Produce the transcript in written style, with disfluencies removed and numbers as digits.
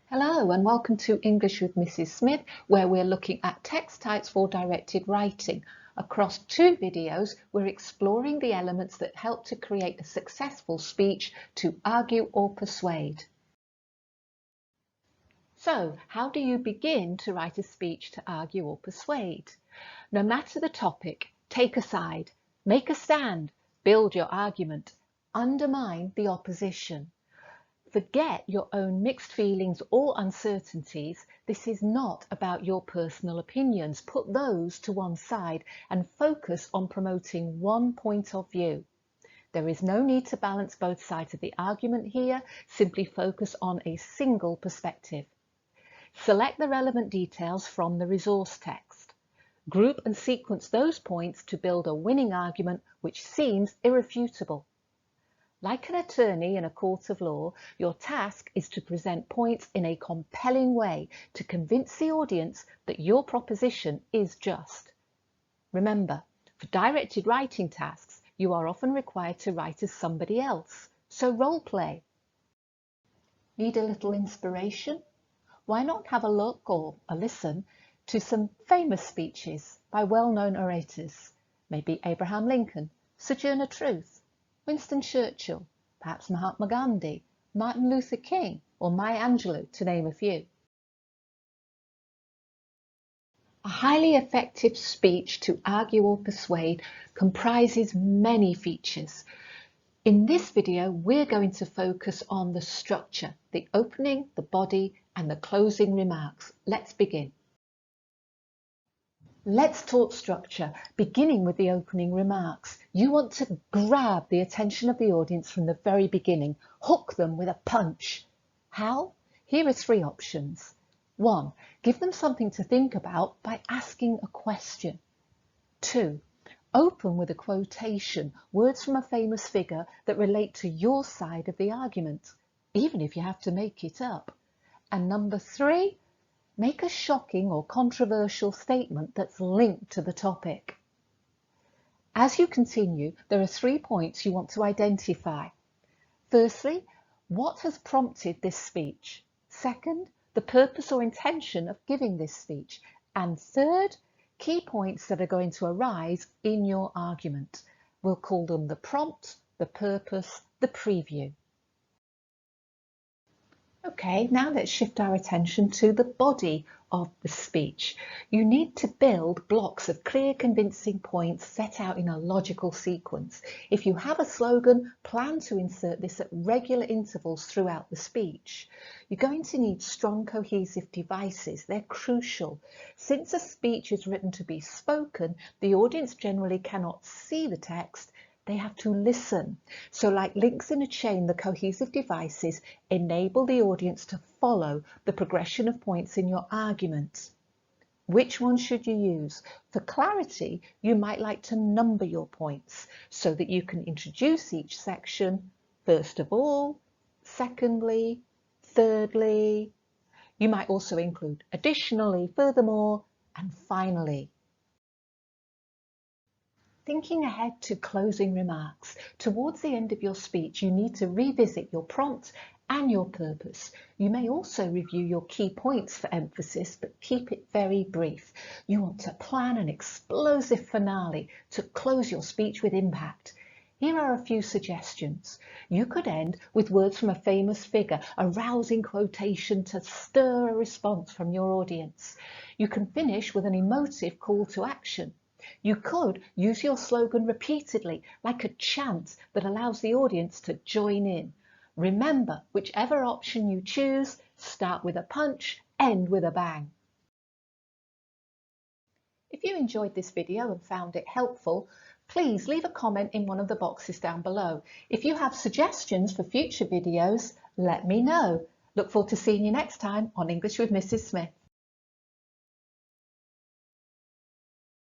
Hello and welcome to English with Mrs. Smith, where we're looking at text types for directed writing. Across two videos, we're exploring the elements that help to create a successful speech to argue or persuade. So, how do you begin to write a speech to argue or persuade? No matter the topic, take a side, make a stand, build your argument, undermine the opposition. Forget your own mixed feelings or uncertainties. This is not about your personal opinions. Put those to one side and focus on promoting one point of view. There is no need to balance both sides of the argument here. Simply focus on a single perspective. Select the relevant details from the resource text. Group and sequence those points to build a winning argument which seems irrefutable. Like an attorney in a court of law, your task is to present points in a compelling way to convince the audience that your proposition is just. Remember, for directed writing tasks, you are often required to write as somebody else, so role play. Need a little inspiration? Why not have a look or a listen to some famous speeches by well-known orators, maybe Abraham Lincoln, Sojourner Truth, Winston Churchill, perhaps Mahatma Gandhi, Martin Luther King, or Maya Angelou, to name a few. A highly effective speech to argue or persuade comprises many features. In this video, we're going to focus on the structure, the opening, the body, and the closing remarks. Let's begin. Let's talk structure, beginning with the opening remarks. You want to grab the attention of the audience from the very beginning, hook them with a punch. How? Here are three options. 1. Give them something to think about by asking a question. 2. Open with a quotation, words from a famous figure that relate to your side of the argument, even if you have to make it up. And number 3, make a shocking or controversial statement that's linked to the topic. As you continue, there are 3 points you want to identify. Firstly, what has prompted this speech? Second, the purpose or intention of giving this speech. And third, key points that are going to arise in your argument. We'll call them the prompt, the purpose, the preview. Okay, now let's shift our attention to the body of the speech. You need to build blocks of clear, convincing points set out in a logical sequence. If you have a slogan, plan to insert this at regular intervals throughout the speech. You're going to need strong, cohesive devices. They're crucial. Since a speech is written to be spoken, the audience generally cannot see the text. They have to listen. So like links in a chain, the cohesive devices enable the audience to follow the progression of points in your argument. Which one should you use? For clarity, you might like to number your points so that you can introduce each section, first of all, secondly, thirdly. You might also include additionally, furthermore, and finally. Thinking ahead to closing remarks, towards the end of your speech, you need to revisit your prompt and your purpose. You may also review your key points for emphasis, but keep it very brief. You want to plan an explosive finale to close your speech with impact. Here are a few suggestions. You could end with words from a famous figure, a rousing quotation to stir a response from your audience. You can finish with an emotive call to action. You could use your slogan repeatedly, like a chant that allows the audience to join in. Remember, whichever option you choose, start with a punch, end with a bang. If you enjoyed this video and found it helpful, please leave a comment in one of the boxes down below. If you have suggestions for future videos, let me know. Look forward to seeing you next time on English with Mrs. Smith.